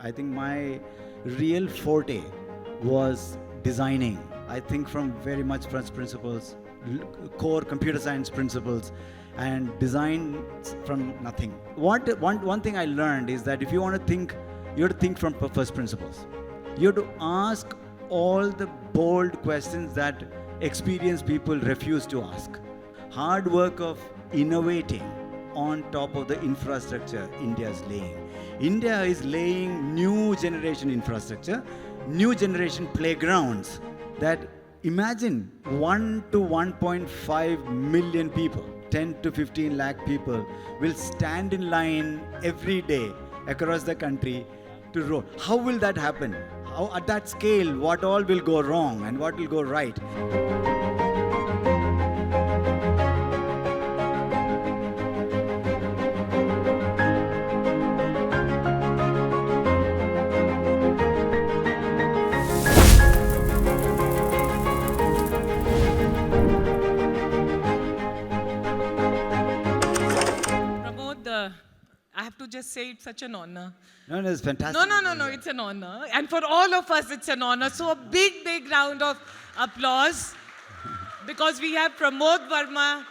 I think my real forte was designing. I think from very much first principles, core computer science principles, and design from nothing. One thing I learned is that if you want to think, you have to think from first principles. You have to ask all the bold questions that experienced people refuse to ask. Hard work of innovating on top of the infrastructure India is laying. India is laying new generation infrastructure, new generation playgrounds that imagine 1 to 1.5 million people, 10 to 15 lakh people will stand in line every day across the country to roll. How will that happen? How, at that scale, what all will go wrong and what will go right? I have to just say it's such an honor. No, it's fantastic. No, it's an honor. And for all of us, it's an honor. So a big round of applause because we have Pramod Varma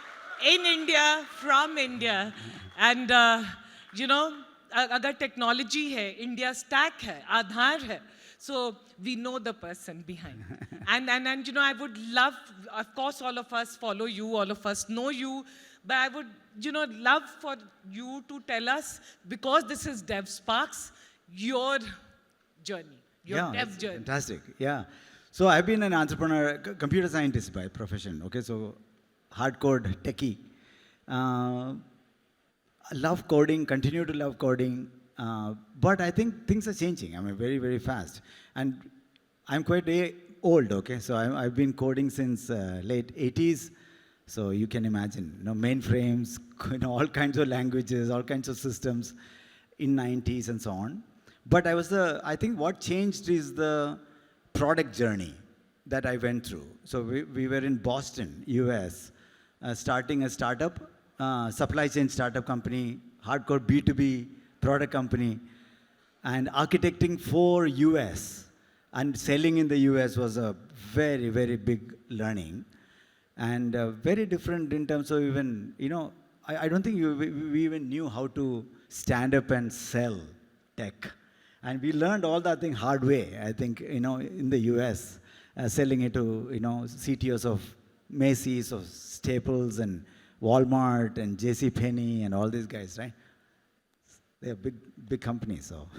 in India, from India. And, agar technology hai, India stack hai, Aadhaar hai. So we know the person behind. And I would love, of course, all of us follow you, all of us know you, but I would, love for you to tell us, because this is DevSparks, your journey, your dev journey. Fantastic, yeah. So I've been an entrepreneur, computer scientist by profession, okay, so hardcore techie. I love coding, continue to love coding, but I think things are changing, very fast. And I'm quite old, okay, so I've been coding since late 80s. So you can imagine, mainframes, all kinds of languages, all kinds of systems in 90s and so on. But I think what changed is the product journey that I went through. So we were in Boston, US, starting a startup, supply chain startup company, hardcore B2B product company, and architecting for US and selling in the US was a very big learning. And very different in terms of even, I don't think we even knew how to stand up and sell tech. And we learned all that thing hard way, I think, in the US, selling it to, CTOs of Macy's, of Staples, and Walmart, and JCPenney, and all these guys, right? They're big companies, so.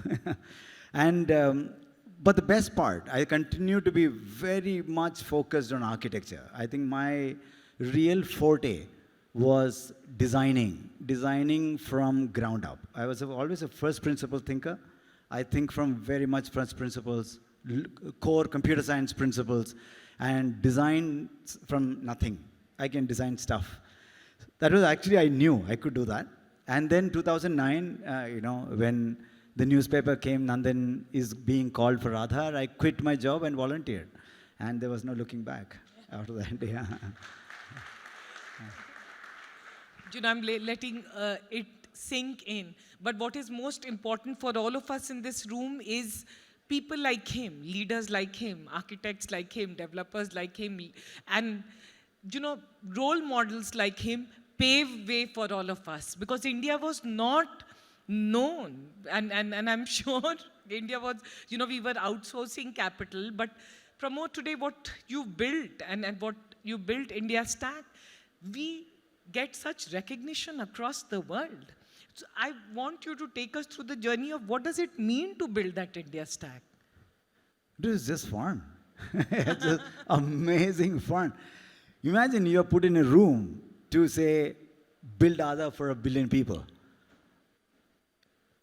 And, but the best part, I continue to be very much focused on architecture. I think my real forte was designing from ground up. I was always a first principle thinker. I think from very much first principles, core computer science principles, and design from nothing. I can design stuff. That was actually, I knew I could do that. And then 2009, when the newspaper came, Nandan is being called for Aadhaar, I quit my job and volunteered. And there was no looking back after that. Yeah. I'm letting it sink in. But what is most important for all of us in this room is people like him, leaders like him, architects like him, developers like him, and role models like him pave way for all of us. Because India was not known, and I'm sure India was, we were outsourcing capital, but Pramod, today what you built and what you built, India Stack, we get such recognition across the world. So I want you to take us through the journey of what does it mean to build that India Stack? It is just fun. It's just amazing fun. Imagine you're put in a room to say, build Aadhaar for 1 billion people.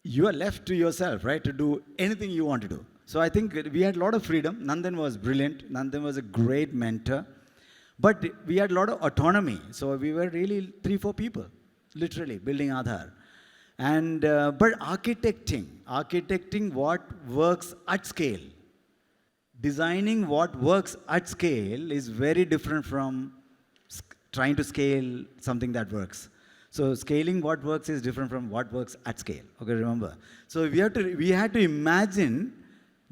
You are left to yourself, right, to do anything you want to do. So I think we had a lot of freedom. Nandan was brilliant. Nandan was a great mentor. But we had a lot of autonomy. So we were really 3-4 people, literally, building Aadhaar. And, but architecting what works at scale, designing what works at scale is very different from trying to scale something that works. So scaling what works is different from what works at scale. Okay, remember. So we had to imagine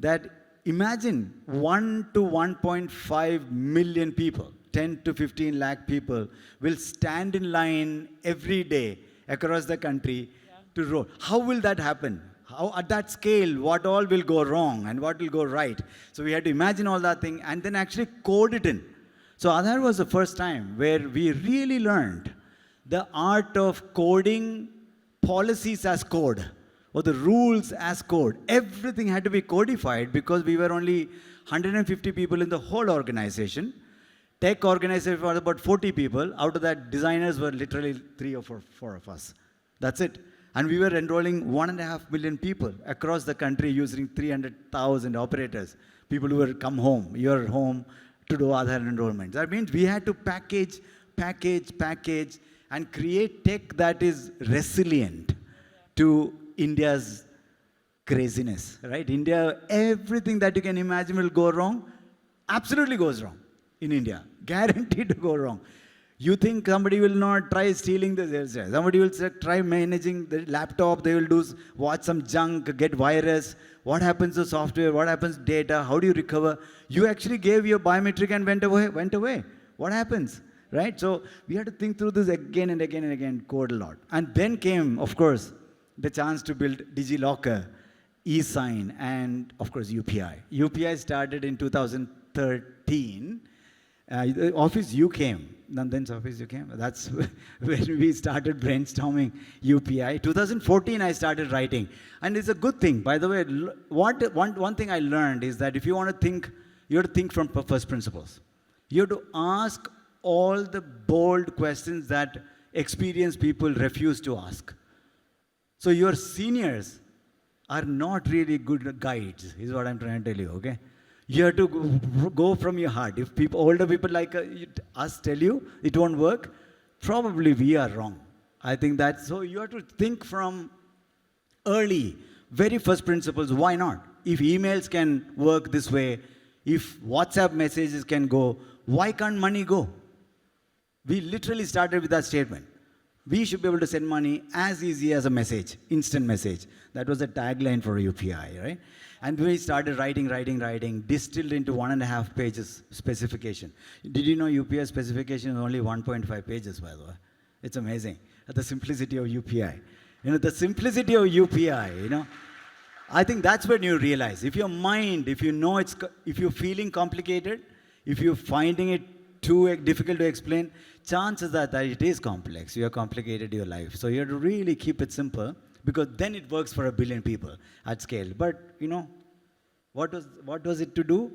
that, imagine 1 to 1.5 million people, 10 to 15 lakh people will stand in line every day across the country to vote. How will that happen? How, at that scale, what all will go wrong and what will go right? So we had to imagine all that thing and then actually code it in. So Aadhaar was the first time where we really learned the art of coding policies as code, or the rules as code. Everything had to be codified because we were only 150 people in the whole organization. Tech organization was about 40 people. Out of that, designers were literally 3 or 4 of us. That's it. And we were enrolling 1.5 million people across the country using 300,000 operators, people who were come home, your home, to do Aadhaar enrollment. That means we had to package, and create tech that is resilient to India's craziness, right? India, everything that you can imagine will go wrong, absolutely goes wrong in India. Guaranteed to go wrong. You think somebody will not try stealing the, somebody will try managing the laptop, they will watch some junk, get virus. What happens to software? What happens to data? How do you recover? You actually gave your biometric and went away. What happens? Right? So we had to think through this again and again and again, code a lot. And then came, of course, the chance to build DigiLocker, eSign, and of course UPI. UPI started in 2013. The office you came, Nandan's office you came. That's when we started brainstorming UPI. 2014 I started writing. And it's a good thing. By the way, one thing I learned is that if you want to think, you have to think from first principles. You have to ask all the bold questions that experienced people refuse to ask. So your seniors are not really good guides, is what I'm trying to tell you, okay? You have to go from your heart. If older people like us tell you it won't work, probably we are wrong. I think that's, so you have to think from early, very first principles, why not? If emails can work this way, if WhatsApp messages can go, why can't money go? We literally started with that statement. We should be able to send money as easy as a message, instant message. That was the tagline for UPI, right? And we started writing, distilled into 1.5 pages specification. Did you know UPI specification is only 1.5 pages, by the way? It's amazing. The simplicity of UPI. The simplicity of UPI, I think that's when you realize. If your mind, if you're feeling complicated, if you're finding it too difficult to explain, chances are that it is complex. You have complicated your life. So you have to really keep it simple, because then it works for 1 billion people at scale. But, what was it to do?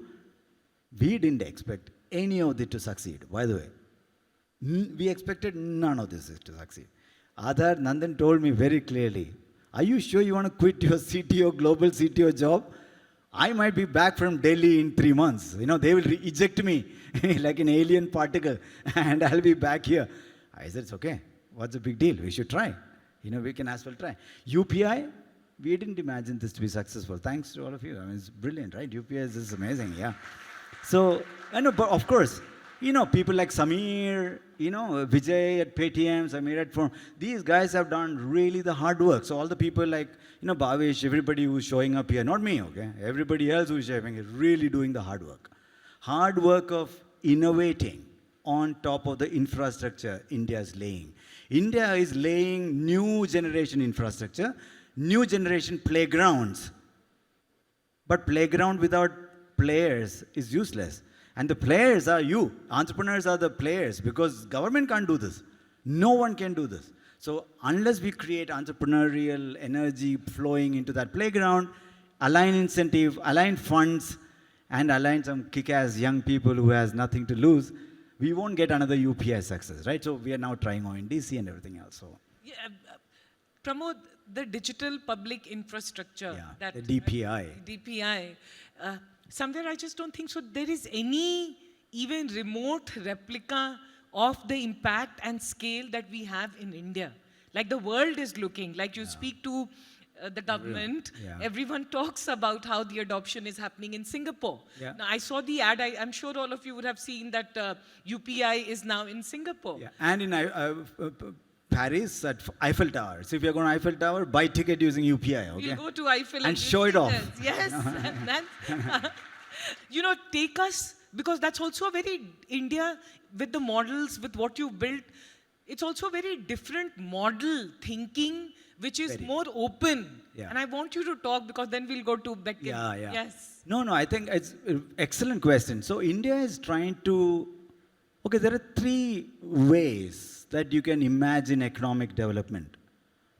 We didn't expect any of it to succeed, by the way. We expected none of this to succeed. Aadhaar, Nandan told me very clearly, are you sure you want to quit your CTO, global CTO job? I might be back from Delhi in 3 months. They will eject me like an alien particle and I'll be back here. I said, it's okay. What's the big deal? We should try. We can as well try. UPI, we didn't imagine this to be successful. Thanks to all of you. I mean, it's brilliant, right? UPI is amazing, yeah. So, but of course, people like Samir, Vijay at Paytm, Samir at Form, these guys have done really the hard work. So all the people like, Bhavesh, everybody who's showing up here, not me, okay? Everybody else who's showing is really doing the hard work. Hard work of innovating on top of the infrastructure India is laying. India is laying new generation infrastructure, new generation playgrounds. But playground without players is useless. And the players are you. Entrepreneurs are the players, because government can't do this. No one can do this. So unless we create entrepreneurial energy flowing into that playground, align incentive, align funds, and align some kick-ass young people who has nothing to lose, we won't get another UPI success, right? So we are now trying ONDC and everything else. So. Yeah, Pramod, the digital public infrastructure, that the DPI, somewhere I just don't think so there is any even remote replica of the impact and scale that we have in India. Like the world is looking, like you speak to the government, everyone talks about how the adoption is happening in Singapore. Yeah. Now, I saw the ad, I'm sure all of you would have seen that UPI is now in Singapore. Yeah. And in Paris at Eiffel Tower. So if you're going to Eiffel Tower, buy ticket using UPI, okay? We'll go to Eiffel And give show it off. stickers. Yes. That's, take us, because that's also a very, India, with the models, with what you've built, it's also a very different model thinking, which is more open. Yeah. And I want you to talk, because then we'll go to Beckett. Yeah. Yes. No, I think it's an excellent question. So India is trying to, okay, there are three ways that you can imagine economic development.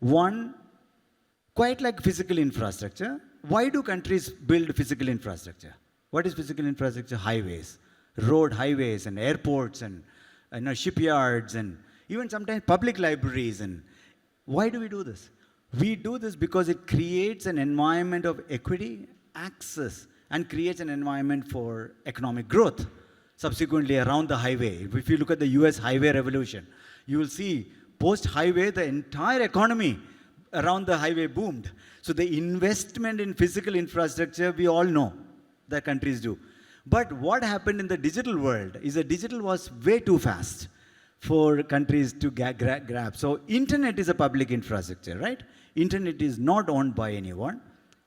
One, quite like physical infrastructure. Why do countries build physical infrastructure? What is physical infrastructure? Highways, road highways and airports and shipyards and even sometimes public libraries. And why do we do this? We do this because it creates an environment of equity, access, and creates an environment for economic growth. Subsequently, around the highway, if you look at the US highway revolution, you will see post-highway, the entire economy around the highway boomed. So the investment in physical infrastructure, we all know that countries do. But what happened in the digital world is that digital was way too fast for countries to grab. So internet is a public infrastructure, right? Internet is not owned by anyone,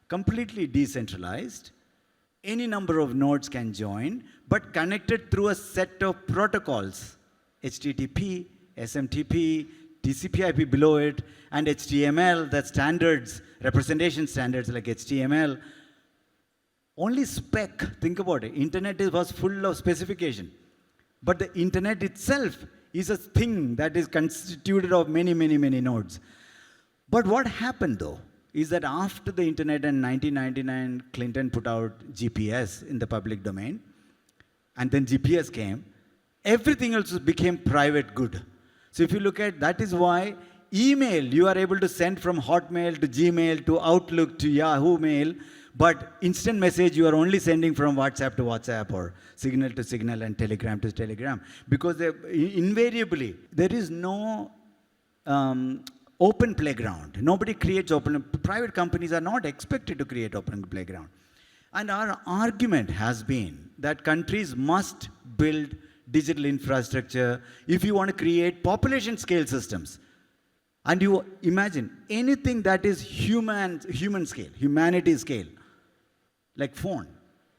completely decentralized. Any number of nodes can join, but connected through a set of protocols, HTTP, SMTP, TCP/IP below it, and HTML, that standards, representation standards like HTML. Only spec, think about it. Internet was full of specification. But the internet itself is a thing that is constituted of many nodes. But what happened though, is that after the internet in 1999, Clinton put out GPS in the public domain, and then GPS came, everything else became private good. So if you look at, that is why email, you are able to send from Hotmail to Gmail to Outlook to Yahoo Mail, but instant message you are only sending from WhatsApp to WhatsApp or Signal to Signal and Telegram to Telegram. Because invariably, there is no open playground. Nobody creates open, private companies are not expected to create open playground. And our argument has been that countries must build digital infrastructure if you want to create population scale systems. And you imagine anything that is human scale, humanity scale, like phone.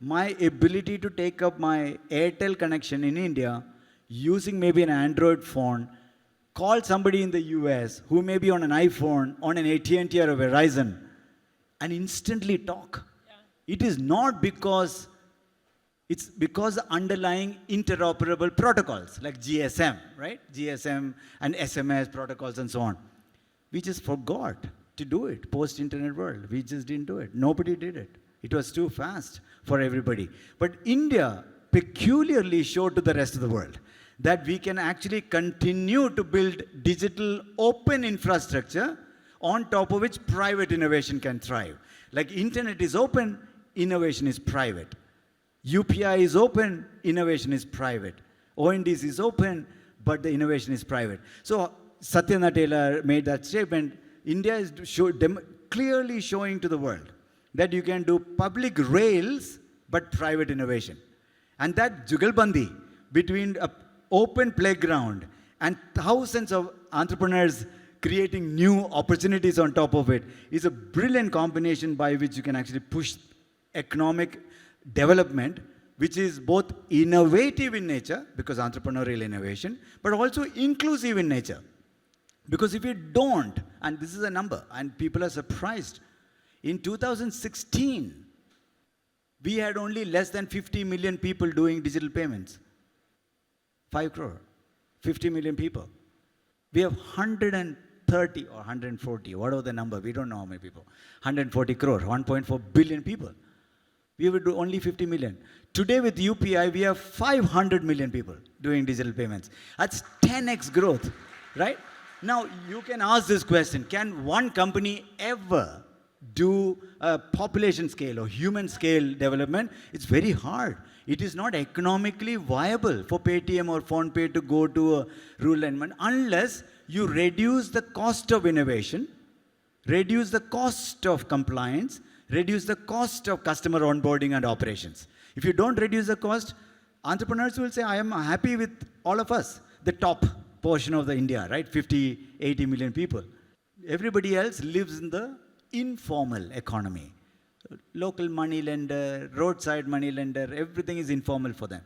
My ability to take up my Airtel connection in India using maybe an Android phone, call somebody in the US who may be on an iPhone, on an AT&T or a Verizon, and instantly talk. Yeah. It is not because, it's because the underlying interoperable protocols like GSM, right? GSM and SMS protocols and so on. We just forgot to do it post-internet world. We just didn't do it. Nobody did it. It was too fast for everybody. But India peculiarly showed to the rest of the world that we can actually continue to build digital open infrastructure on top of which private innovation can thrive. Like internet is open, innovation is private. UPI is open, innovation is private. ONDC is open, but the innovation is private. So Satya Nadella made that statement. India is clearly showing to the world that you can do public rails, but private innovation. And that jugalbandi between an open playground and thousands of entrepreneurs creating new opportunities on top of it is a brilliant combination by which you can actually push economic development, which is both innovative in nature, because entrepreneurial innovation, but also inclusive in nature. Because if you don't, and this is a number, and people are surprised, in 2016, we had only less than 50 million people doing digital payments. 5 crore, 50 million people. We have 130 or 140, whatever the number, we don't know how many people. 140 crore, 1.4 billion people. We would do only 50 million. Today with UPI, we have 500 million people doing digital payments. That's 10x growth, right? Now, you can ask this question, can one company ever do a population scale or human scale development? It's very hard. It is not economically viable for Paytm or PhonePe to go to a rural environment unless you reduce the cost of innovation, reduce the cost of compliance, reduce the cost of customer onboarding and operations. If you don't reduce the cost, entrepreneurs will say, I am happy with all of us, the top portion of the India, right? 50, 80 million people. Everybody else lives in the informal economy. Local money lender, roadside money lender, everything is informal for them.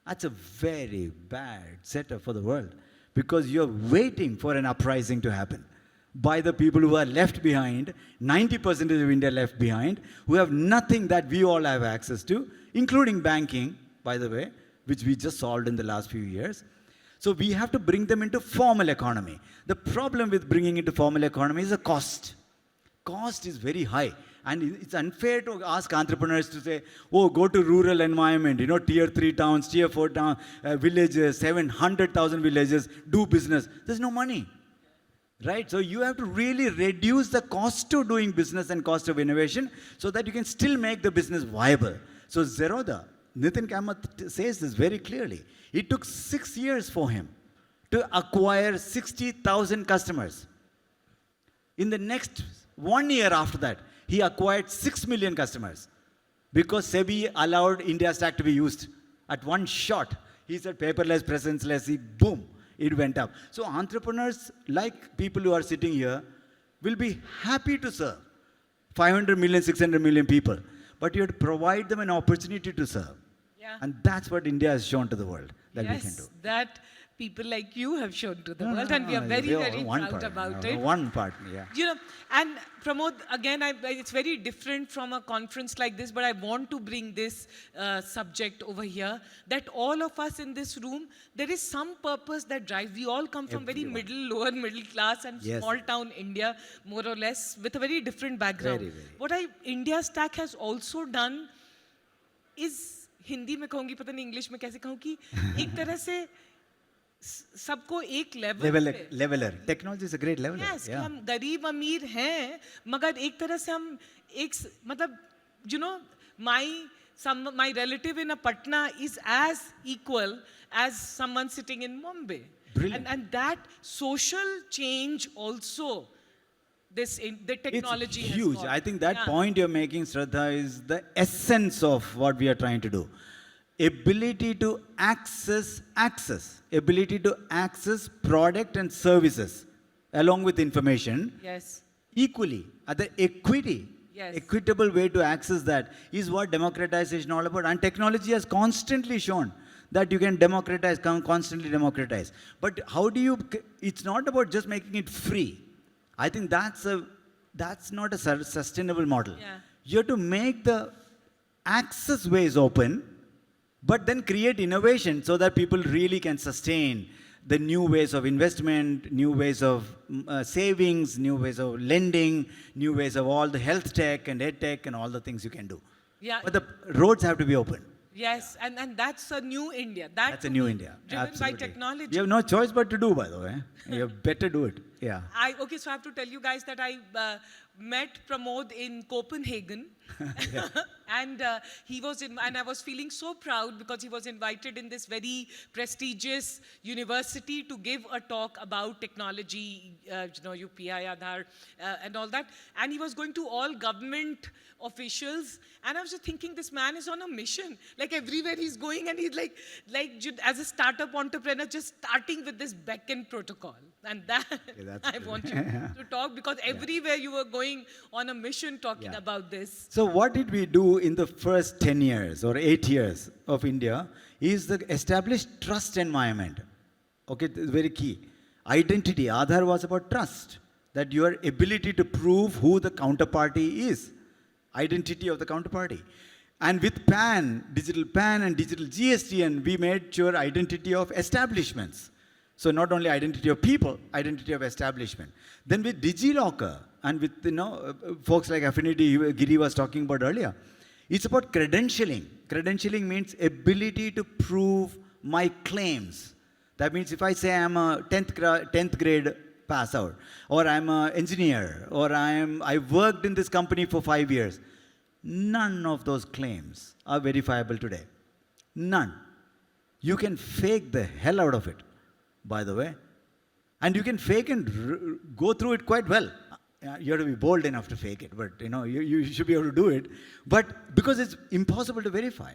That's a very bad setup for the world because you're waiting for an uprising to happen by the people who are left behind, 90% of India left behind, who have nothing that we all have access to, including banking, by the way, which we just solved in the last few years. So we have to bring them into formal economy. The problem with bringing into formal economy is the cost. Cost is very high. And it's unfair to ask entrepreneurs to say, oh, go to rural environment, tier 3 towns, tier 4 towns, villages, 700,000 villages, do business. There's no money. Right? So you have to really reduce the cost to doing business and cost of innovation so that you can still make the business viable. So Zerodha, Nitin Kamath says this very clearly. It took 6 years for him to acquire 60,000 customers. In the next 1 year after that, he acquired 6 million customers because SEBI allowed India Stack to be used at one shot. He said paperless, presence-less, boom. It went up. So entrepreneurs, like people who are sitting here, will be happy to serve 500 million, 600 million people. But you have to provide them an opportunity to serve. Yeah. And that's what India has shown to the world that we can do. That people like you have shown to the world, and we are very, very proud about it. One part, yeah. And Pramod, again, it's very different from a conference like this, but I want to bring this subject over here, that all of us in this room, there is some purpose that drives. We all come from very lower middle class and small town India, more or less, with a very different background. Very, very. What India Stack has also done is, Hindi में कहूँगी, पता नहीं English में कैसे कहूँ, कि एक तरह से सबको एक leveler. Technology is a great leveler. Yes, कि हम गरीब अमीर हैं, मगर एक तरह से हम एक मतलब my relative in a Patna is as equal as someone sitting in Mumbai. Brilliant. And that social change also, the technology it's huge. has got. I think that point you're making, Shradha, is the essence of what we are trying to do. Ability to access product and services along with information. Yes. Equally, at the equitable way to access that is what democratization is all about. And technology has constantly shown that you can constantly democratize. But how do you, it's not about just making it free. I think that's not a sustainable model. Yeah. You have to make the access ways open, but then create innovation so that people really can sustain the new ways of investment, new ways of savings, new ways of lending, new ways of all the health tech and ed tech and all the things you can do. Yeah. But the roads have to be open. Yes, and that's a new India. That's a new India. Driven Absolutely. by technology. You have no choice but to do, by the way. You better do it. Yeah. Okay, so I have to tell you guys that I met Pramod in Copenhagen. And and I was feeling so proud because he was invited in this very prestigious university to give a talk about technology, UPI, Aadhaar, and all that. And he was going to all government officials. And I was just thinking, this man is on a mission. Like everywhere he's going, and he's like as a startup entrepreneur, just starting with this beckon protocol. And that I want you to talk, because everywhere you were going on a mission talking about this. So what did we do in the first 10 years or 8 years of India is the established trust environment. Okay, this is very key. Identity. Aadhaar was about trust. That your ability to prove who the counterparty is. Identity of the counterparty. And with PAN and digital GST, and we made sure identity of establishments. So not only identity of people, identity of establishment. Then with DigiLocker and with folks like Affinity, Giri was talking about earlier, it's about credentialing. Credentialing means ability to prove my claims. That means if I say I'm a 10th grade pass out, or I'm an engineer, or I worked in this company for 5 years, none of those claims are verifiable today. None. You can fake the hell out of it, by the way. And you can fake and go through it quite well. You have to be bold enough to fake it, but you should be able to do it. But because it's impossible to verify.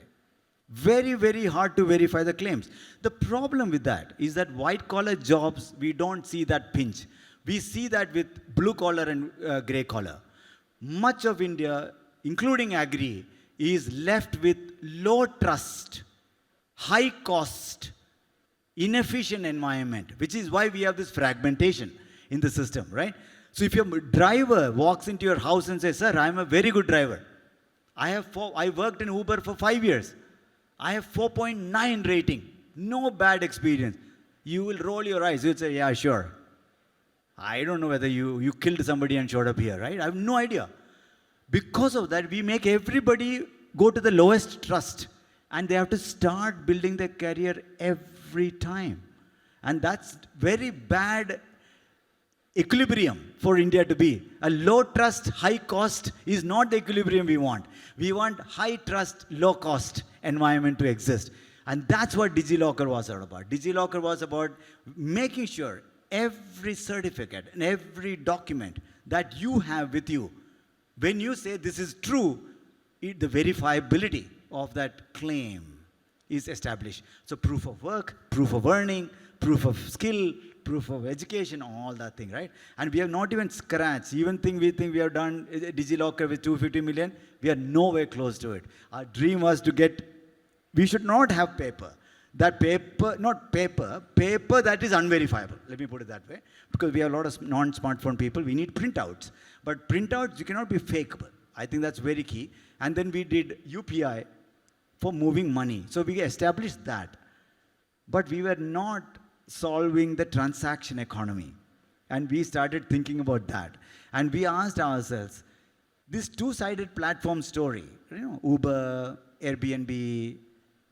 Very, very hard to verify the claims. The problem with that is that white collar jobs, we don't see that pinch. We see that with blue collar and grey collar. Much of India, including agri, is left with low trust, high cost, inefficient environment, which is why we have this fragmentation in the system, right? So if your driver walks into your house and says, sir, I'm a very good driver. I worked in Uber for 5 years. I have 4.9 rating. No bad experience. You will roll your eyes. You'll say, yeah, sure. I don't know whether you killed somebody and showed up here, right? I have no idea. Because of that, we make everybody go to the lowest trust. And they have to start building their career every time. And that's very bad equilibrium for India to be. A low trust, high cost is not the equilibrium we want. We want high trust, low cost environment to exist. And that's what DigiLocker was all about. DigiLocker was about making sure every certificate and every document that you have with you, when you say this is true, the verifiability of that claim is established. So proof of work, proof of earning, proof of skill, proof of education, all that thing, right? And we have not even scratched. Even we think we have done DigiLocker with 250 million, we are nowhere close to it. Our dream was to get, we should not have paper. That paper, not paper, paper that is unverifiable. Let me put it that way. Because we have a lot of non-smartphone people, we need printouts. But printouts, you cannot be fakeable. I think that's very key. And then we did UPI for moving money. So we established that. But we were not solving the transaction economy. And we started thinking about that. And we asked ourselves, this two-sided platform story, Uber, Airbnb,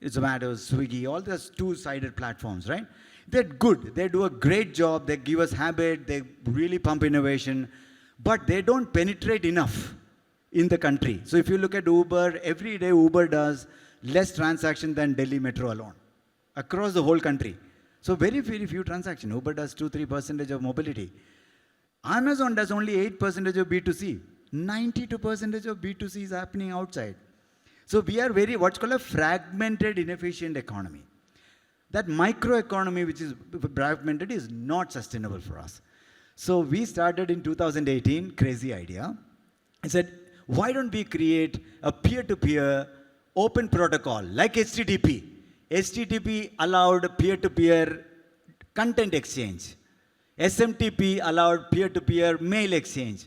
Zomato, Swiggy, all those two-sided platforms, right? They're good. They do a great job. They give us habit. They really pump innovation. But they don't penetrate enough in the country. So if you look at Uber, every day Uber does less transaction than Delhi Metro alone, across the whole country. So very, very few transactions. Uber does 2-3% of mobility. Amazon does only 8% of B2C. 92% of B2C is happening outside. So we are very, what's called a fragmented, inefficient economy. That microeconomy, which is fragmented, is not sustainable for us. So we started in 2018, crazy idea. I said, why don't we create a peer-to-peer open protocol like HTTP? HTTP allowed peer-to-peer content exchange. SMTP allowed peer-to-peer mail exchange.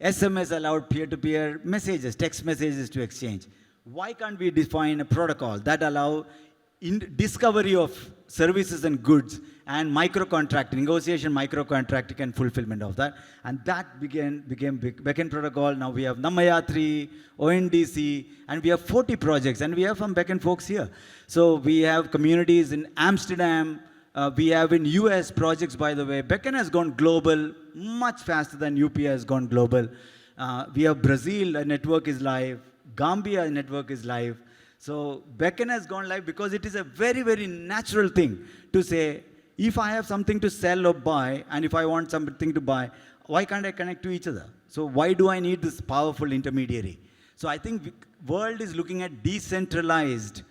SMS allowed peer-to-peer messages, text messages to exchange. Why can't we define a protocol that allow discovery of services and goods and micro-contract, negotiation, micro-contracting and fulfillment of that? And that became backend protocol. Now we have Namayatri, ONDC, and we have 40 projects, and we have some backend folks here. So we have communities in Amsterdam, we have in US projects, by the way. Backend has gone global much faster than UPI has gone global. We have Brazil, a network is live. Gambia, a network is live. So backend has gone live because it is a very, very natural thing to say, if I have something to sell or buy, and if I want something to buy, why can't I connect to each other? So why do I need this powerful intermediary? So I think the world is looking at decentralized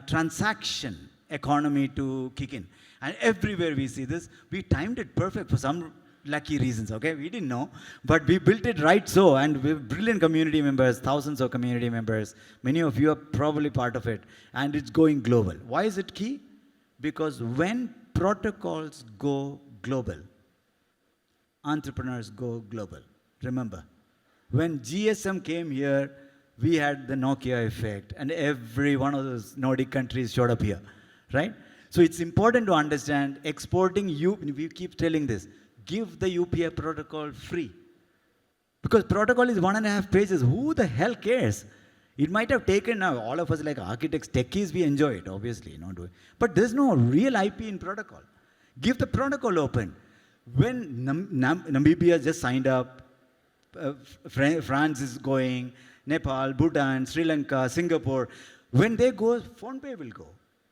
transaction economy to kick in. And everywhere we see this, we timed it perfect for some lucky reasons, okay? We didn't know, but we built it right so, and we have brilliant community members, thousands of community members. Many of you are probably part of it, and it's going global. Why is it key? Because when protocols go global, entrepreneurs go global. Remember, when GSM came here, we had the Nokia effect, and every one of those Nordic countries showed up here, right? So it's important to understand exporting, we keep telling this, give the UPI protocol free. Because protocol is 1.5 pages. Who the hell cares? It might have taken now, all of us like architects, techies, we enjoy it, obviously. But there's no real IP in protocol. Give the protocol open. When Namibia just signed up, France is going, Nepal, Bhutan, Sri Lanka, Singapore, when they go, PhonePe will go,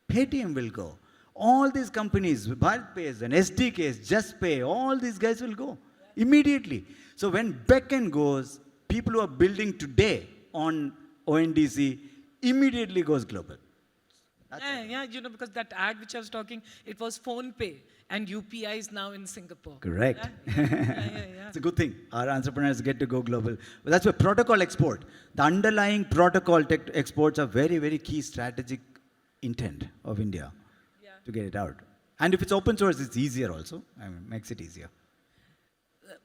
Paytm will go. All these companies, BharatPay and SDKs, JustPay, all these guys will go immediately. So when backend goes, people who are building today on ONDC immediately goes global. Yeah, because that ad which I was talking, it was Phone Pay, and UPI is now in Singapore. Correct. Yeah. It's a good thing. Our entrepreneurs get to go global. But that's why protocol export. The underlying protocol tech exports are very, very key strategic intent of India to get it out. And if it's open source, it's easier also. I mean, makes it easier.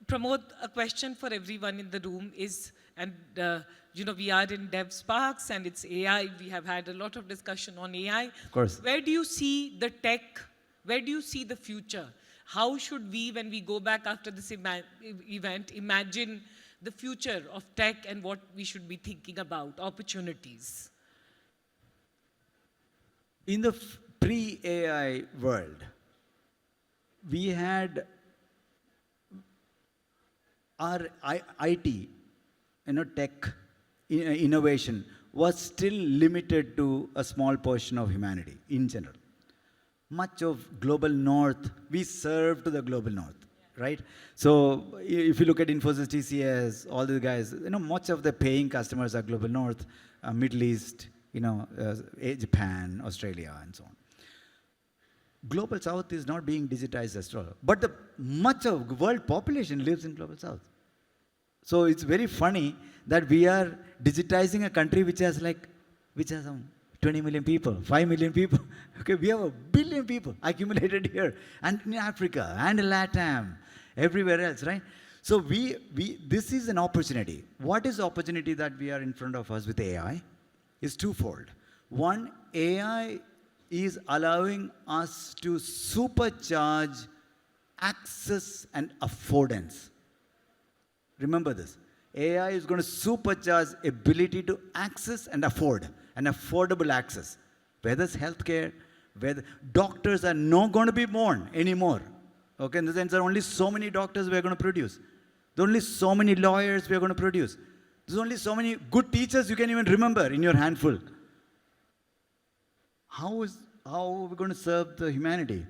Pramod, a question for everyone in the room is, and we are in DevSparks and it's AI. We have had a lot of discussion on AI. Of course. Where do you see the tech? Where do you see the future? How should we, when we go back after this event, imagine the future of tech and what we should be thinking about, opportunities? In the pre-AI world, we had our IT, tech innovation was still limited to a small portion of humanity in general. Much of global north, we serve to the global north, right? So if you look at Infosys, TCS, all these guys, much of the paying customers are global north, Middle East, Japan, Australia, and so on. Global south is not being digitized at all. But much of world population lives in global south. So it's very funny that we are digitizing a country which has some 20 million people, 5 million people. Okay, we have 1 billion people accumulated here, and in Africa, and in LATAM, everywhere else, right? So this is an opportunity. What is the opportunity that we are in front of us with AI? Is twofold. One, AI is allowing us to supercharge access and affordance. Remember this. AI is going to supercharge ability to access and afford, and affordable access. Whether it's healthcare, whether doctors are not going to be born anymore. Okay, in the sense there are only so many doctors we are going to produce. There are only so many lawyers we are going to produce. There's only so many good teachers you can even remember in your handful. How are we going to serve the humanity?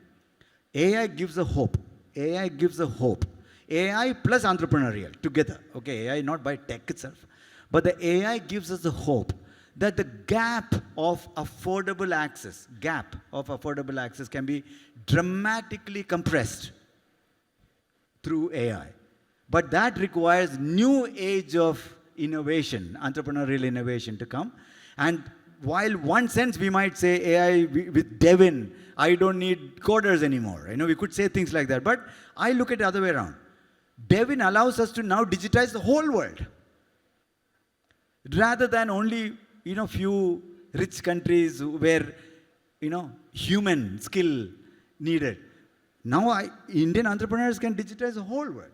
AI gives a hope. AI gives a hope. AI plus entrepreneurial together. Okay, AI not by tech itself. But the AI gives us the hope that the gap of affordable access can be dramatically compressed through AI. But that requires new age of innovation, entrepreneurial innovation to come. And while one sense we might say AI with Devin, I don't need coders anymore. We could say things like that. But I look at the other way around. Devin allows us to now digitize the whole world. Rather than only, few rich countries where, human skill needed. Now Indian entrepreneurs can digitize the whole world.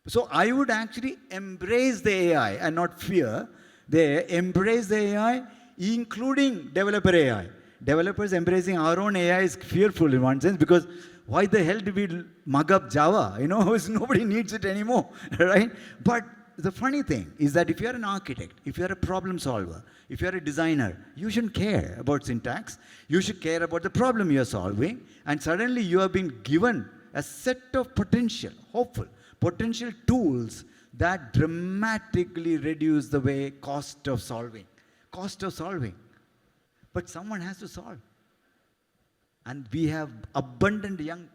So I would actually embrace the AI and not fear. They embrace the AI, including developer AI. Developers embracing our own AI is fearful in one sense, because why the hell did we mug up Java? Nobody needs it anymore, right? But the funny thing is that if you're an architect, if you're a problem solver, if you're a designer, you shouldn't care about syntax. You should care about the problem you're solving. And suddenly you have been given a set of potential tools that dramatically reduce the cost of solving. But someone has to solve. And we have abundant young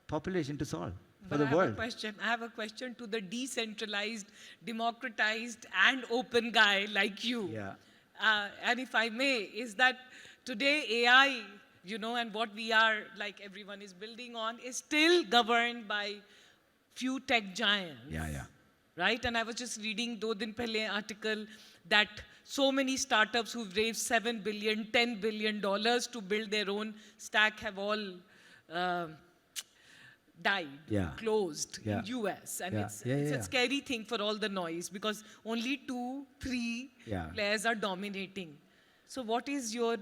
population to solve for the world. I have a question to the decentralized, democratized, and open guy like you. Yeah. And if I may, is that today AI, and what we are, like everyone is building on, is still governed by few tech giants. Yeah. Right? And I was just reading Do Din Pehle article that so many startups who've raised $7 billion, $10 billion to build their own stack have all died, closed in US. And it's a scary thing for all the noise, because only 2-3 players are dominating. So what is your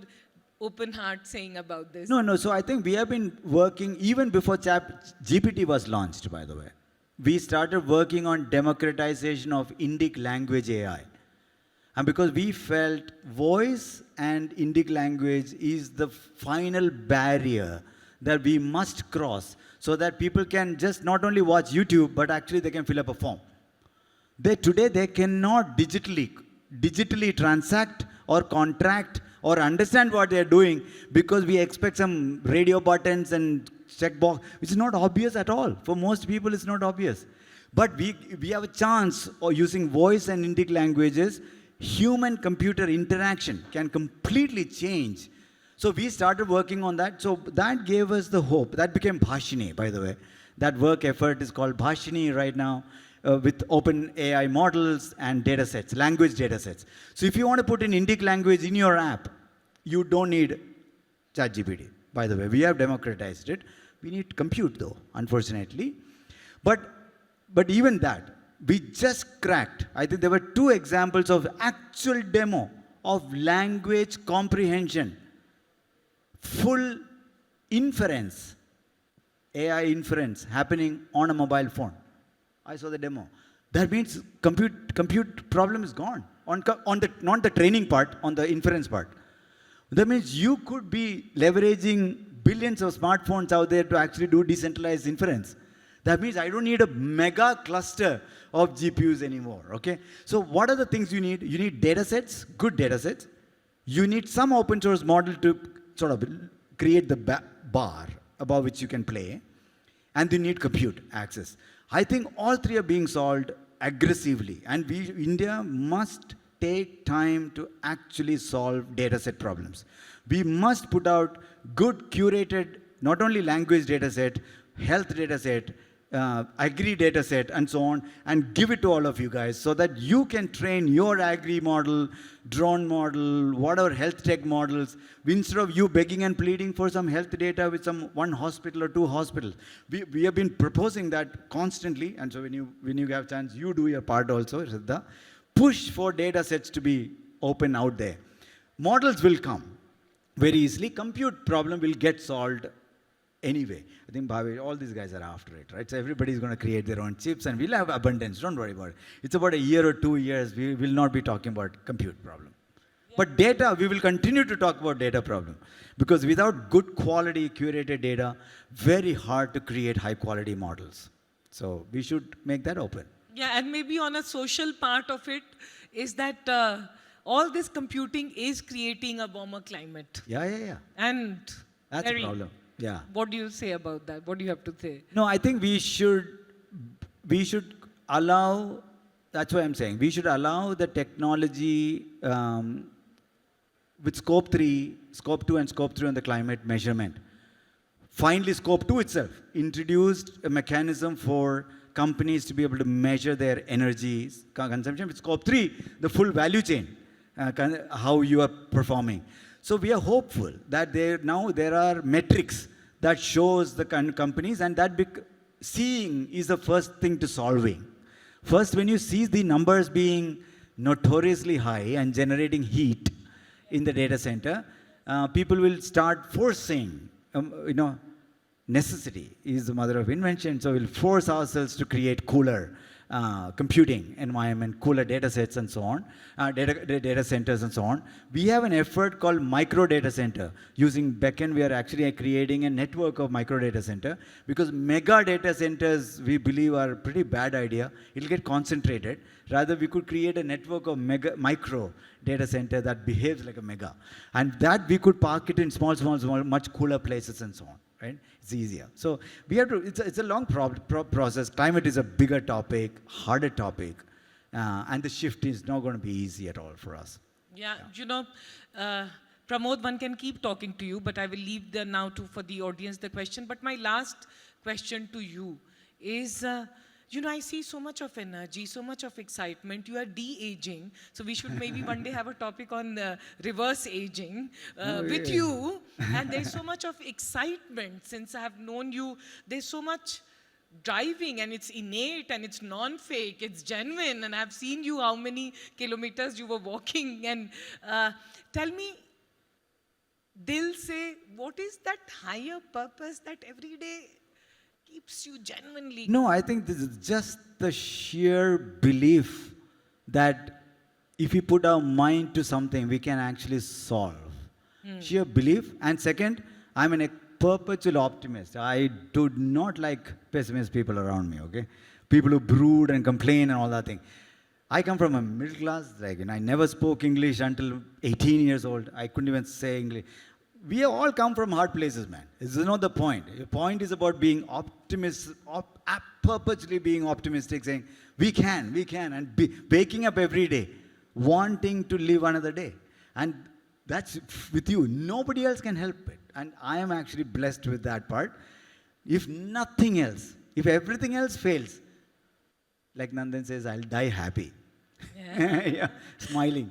open heart saying about this? No. So I think we have been working, even before GPT was launched, by the way. We started working on democratization of Indic language AI. And because we felt voice and Indic language is the final barrier that we must cross, so that people can just not only watch YouTube, but actually they can fill up a form. Today they cannot digitally transact or contract or understand what they're doing because we expect some radio buttons and checkbox, which is not obvious at all. For most people, it's not obvious. But we have a chance of using voice and Indic languages, human-computer interaction can completely change. So we started working on that. So that gave us the hope. That became Bhashini, by the way. That work effort is called Bhashini right now with open AI models and data sets, language data sets. So if you want to put in Indic language in your app, you don't need ChatGPT. By the way, we have democratized it. We need compute, though, unfortunately. But even that, we just cracked. I think there were 2 examples of actual demo of language comprehension. Full inference, AI inference happening on a mobile phone. I saw the demo. That means compute problem is gone. Not the training part, on the inference part. That means you could be leveraging billions of smartphones out there to actually do decentralized inference. That means I don't need a mega cluster of GPUs anymore, okay? So what are the things you need? You need data sets, good data sets. You need some open source model to sort of create the bar above which you can play. And you need compute access. I think all 3 are being solved aggressively. And India must take time to actually solve data set problems. We must put out good curated, not only language data set, health data set, agri data set, and so on, and give it to all of you guys so that you can train your agri model, drone model, whatever health tech models, instead of you begging and pleading for some health data with some 1 hospital or 2 hospitals. We have been proposing that constantly, and so when you have chance, you do your part also, Shradha. Push for data sets to be open out there. Models will come very easily. Compute problem will get solved anyway. I think Bhavesh, all these guys are after it, right? So everybody's going to create their own chips and we'll have abundance. Don't worry about it. It's about a year or 2 years. We will not be talking about compute problem. Yeah. But data, we will continue to talk about data problem. Because without good quality curated data, very hard to create high quality models. So we should make that open. Yeah, and maybe on a social part of it is that all this computing is creating a warmer climate. Yeah. And that's a problem. Yeah. What do you say about that? What do you have to say? No, I think we should allow, that's what I'm saying, we should allow the technology with scope 3, scope 2 and scope 3 on the climate measurement. Finally, scope 2 itself introduced a mechanism for companies to be able to measure their energy consumption. With scope 3, the full value chain, how you are performing. So we are hopeful that there are metrics that shows the companies, and that seeing is the first thing to solving. First, when you see the numbers being notoriously high and generating heat in the data center, people will start forcing, necessity is the mother of invention, so we'll force ourselves to create cooler computing environment, cooler data sets and so on, data centers and so on. We have an effort called micro data center. Using backend, we are actually creating a network of micro data center because mega data centers, we believe, are a pretty bad idea. It'll get concentrated. Rather, we could create a network of micro data center that behaves like a mega. And that we could park it in small, much cooler places and so on. Right? It's easier. So we have to, it's a long process. Climate is a bigger topic, harder topic, and the shift is not going to be easy at all for us. Yeah. Pramod, one can keep talking to you, but I will leave now for the audience the question. But my last question to you is, I see so much of energy, so much of excitement. You are de-aging. So we should maybe one day have a topic on reverse aging with you. And there's so much of excitement since I have known you. There's so much driving, and it's innate, and it's non-fake, it's genuine. And I've seen you how many kilometers you were walking. And tell me, Dil se, what is that higher purpose that every day keeps you genuinely? No, I think this is just the sheer belief that if we put our mind to something, we can actually solve. Sheer belief. And second, I'm a perpetual optimist. I do not like pessimist people around me, okay? People who brood and complain and all that thing. I come from a middle class, I never spoke English until 18 years old. I couldn't even say English. We have all come from hard places, man. This is not the point. The point is about being purposely being optimistic, saying, we can, and waking up every day, wanting to live another day. And that's with you. Nobody else can help it. And I am actually blessed with that part. If nothing else, if everything else fails, like Nandan says, I'll die happy. Yeah. Yeah, smiling.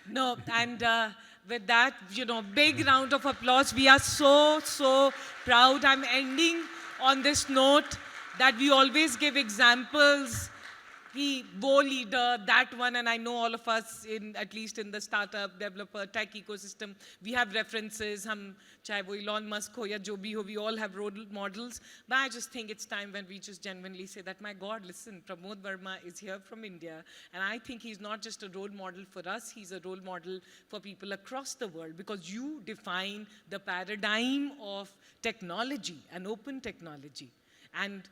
No, and with that, big round of applause. We are so, so proud. I'm ending on this note that we always give examples. Wo leader, that one, and I know all of us, at least in the startup, developer, tech ecosystem, we have references. Chahe wo Elon Musk ho ya jo bhi ho, we all have role models. But I just think it's time when we just genuinely say that, my God, listen, Pramod Varma is here from India, and I think he's not just a role model for us, he's a role model for people across the world, because you define the paradigm of technology and open technology. And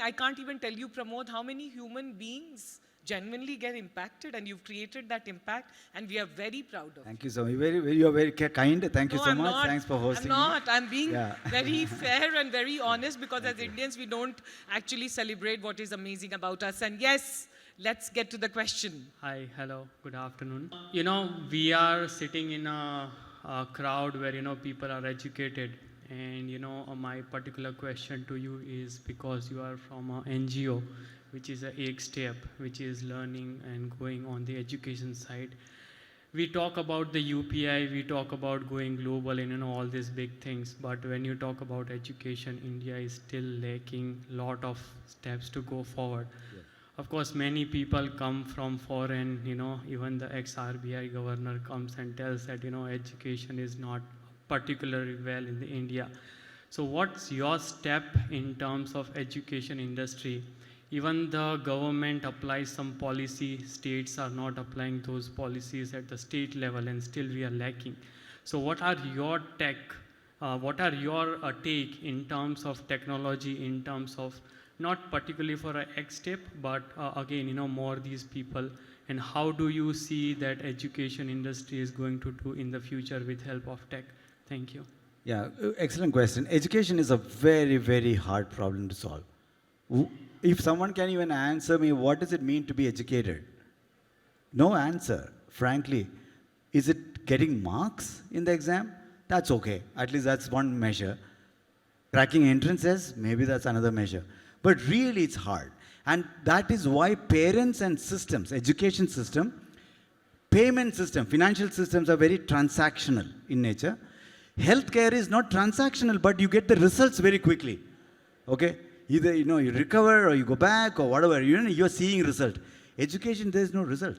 I can't even tell you, Pramod, how many human beings genuinely get impacted, and you've created that impact, and we are very proud of Thank you so much. You are very kind. Thank you so I'm much. not, Thanks for hosting I'm me. not. I'm being Yeah. very fair and very honest, because as Indians, we don't actually celebrate what is amazing about us. And yes, let's get to the question. Hi, hello, good afternoon. We are sitting in a crowd where, people are educated. And, my particular question to you is, because you are from an NGO, which is a eighth step, which is learning and going on the education side. We talk about the UPI, we talk about going global and, all these big things. But when you talk about education, India is still lacking a lot of steps to go forward. Yeah. Of course, many people come from foreign, even the ex-RBI governor comes and tells that, education is not particularly well in the India. So what's your step in terms of education industry? Even the government applies some policy, states are not applying those policies at the state level, and still we are lacking. So what are your take in terms of technology, in terms of not particularly for an X step, but again, more these people, and how do you see that education industry is going to do in the future with help of tech? Thank you. Yeah, excellent question. Education is a very, very hard problem to solve. If someone can even answer me, what does it mean to be educated? No answer, frankly. Is it getting marks in the exam? That's okay. At least that's one measure. Cracking entrances, maybe that's another measure. But really, it's hard. And that is why parents and systems, education system, payment system, financial systems are very transactional in nature. Healthcare is not transactional, but you get the results very quickly. Okay? Either you recover or you go back or whatever. You're seeing result. Education, there is no result.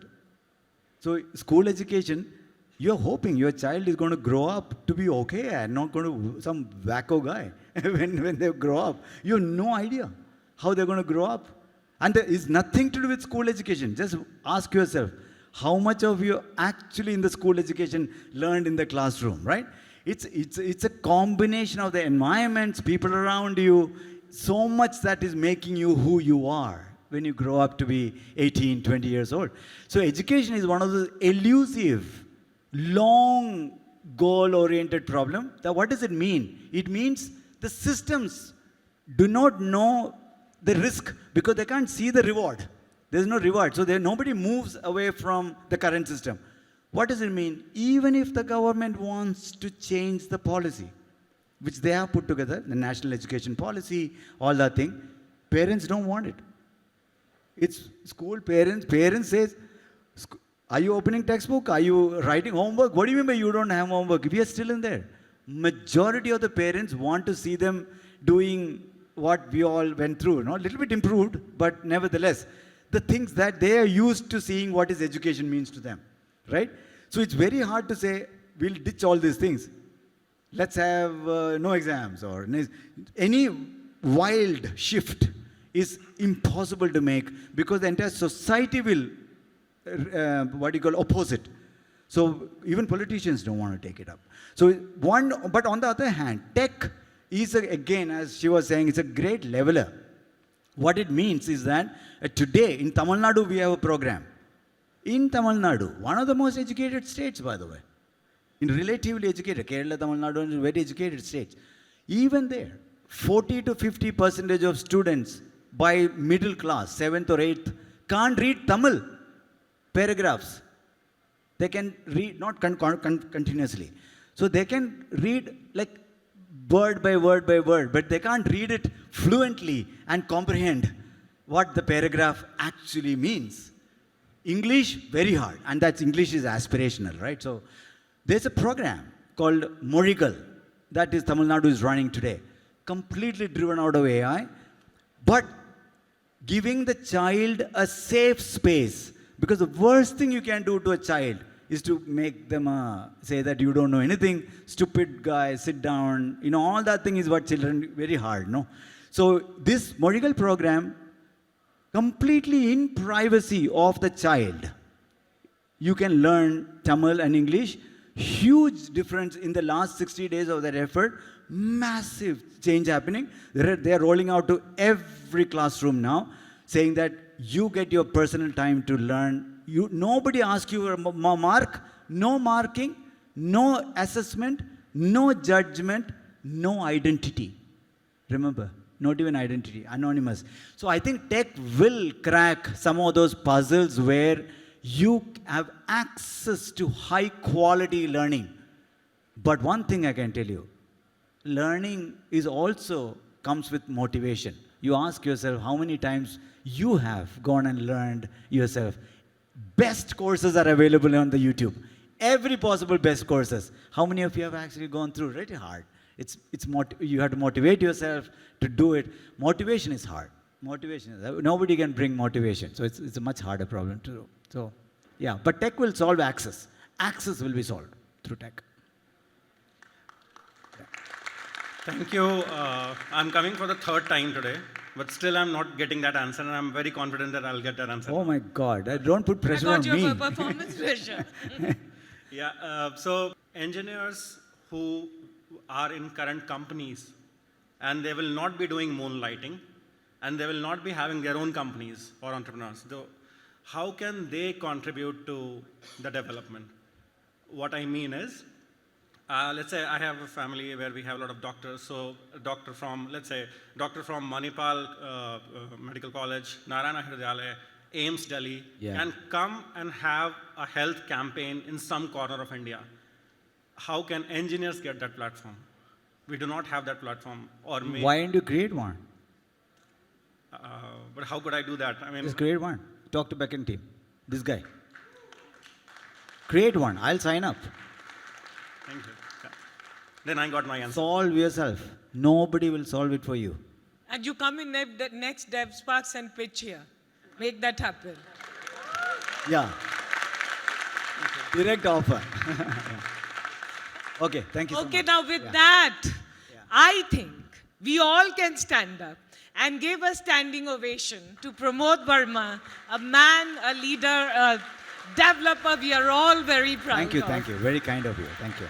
So school education, you're hoping your child is going to grow up to be okay and not going to some wacko guy when they grow up. You have no idea how they're going to grow up. And there is nothing to do with school education. Just ask yourself, how much of you actually in the school education learned in the classroom, right? It's a combination of the environments, people around you, so much that is making you who you are when you grow up to be 18, 20 years old. So education is one of the elusive, long, goal-oriented problem. What does it mean? It means the systems do not know the risk because they can't see the reward. There's no reward. So nobody moves away from the current system. What does it mean? Even if the government wants to change the policy, which they have put together, the national education policy, all that thing, parents don't want it. It's school parents says, are you opening textbook? Are you writing homework? What do you mean by you don't have homework? We are still in there. Majority of the parents want to see them doing what we all went through, a little bit improved, but nevertheless, the things that they are used to seeing what is education means to them, right? So it's very hard to say, we'll ditch all these things. Let's have no exams or any wild shift is impossible to make because the entire society will, oppose it. So even politicians don't want to take it up. So but on the other hand, tech is, again, as she was saying, it's a great leveler. What it means is that today in Tamil Nadu we have a program. In Tamil Nadu, one of the most educated states, by the way, in relatively educated, Kerala, Tamil Nadu, are very educated states. Even there, 40 to 50% of students by middle class, 7th or 8th, can't read Tamil paragraphs. They can read, not continuously. So they can read like word by word by word, but they can't read it fluently and comprehend what the paragraph actually means. English, very hard, and that's English is aspirational, right? So there's a program called Morigal that is Tamil Nadu is running today, completely driven out of AI, but giving the child a safe space, because the worst thing you can do to a child is to make them say that you don't know anything, stupid guy, sit down, all that thing is what children, very hard, no? So this Morigal program, completely in privacy of the child, you can learn Tamil and English. Huge difference in the last 60 days of their effort. Massive change happening. They're rolling out to every classroom now, saying that you get your personal time to learn. Nobody asks you a mark, no marking, no assessment, no judgment, no identity. Remember, not even identity, anonymous. So I think tech will crack some of those puzzles where you have access to high quality learning. But one thing I can tell you, learning is also comes with motivation. You ask yourself how many times you have gone and learned yourself. Best courses are available on the YouTube. Every possible best courses. How many of you have actually gone through? Really hard. You have to motivate yourself to do it. Motivation is hard. Nobody can bring motivation. So it's a much harder problem to do. So, yeah, but tech will solve access. Access will be solved through tech. Thank you. I'm coming for the third time today, but still I'm not getting that answer, and I'm very confident that I'll get that answer. Oh my God, don't put pressure on me. I got your performance pressure. Yeah, so engineers who are in current companies, and they will not be doing moonlighting, and they will not be having their own companies or entrepreneurs. So how can they contribute to the development? What I mean is, let's say I have a family where we have a lot of doctors. So a doctor from, let's say, doctor from Manipal Medical College, Narayana Hridayalaya, AIMS Delhi, can come and have a health campaign in some corner of India. How can engineers get that platform? We do not have that platform. Or why didn't you create one? But how could I do that? I mean, just create one. Talk to backend team. This guy. Create one. I'll sign up. Thank you. Yeah. Then I got my answer. Solve yourself. Nobody will solve it for you. And you come in the next DevSparks and pitch here. Make that happen. Yeah. Direct offer. Okay, thank you so much. Okay, now with that, I think we all can stand up and give a standing ovation to Pramod Varma, a man, a leader, a developer we are all very proud of. Thank you. Very kind of you. Thank you.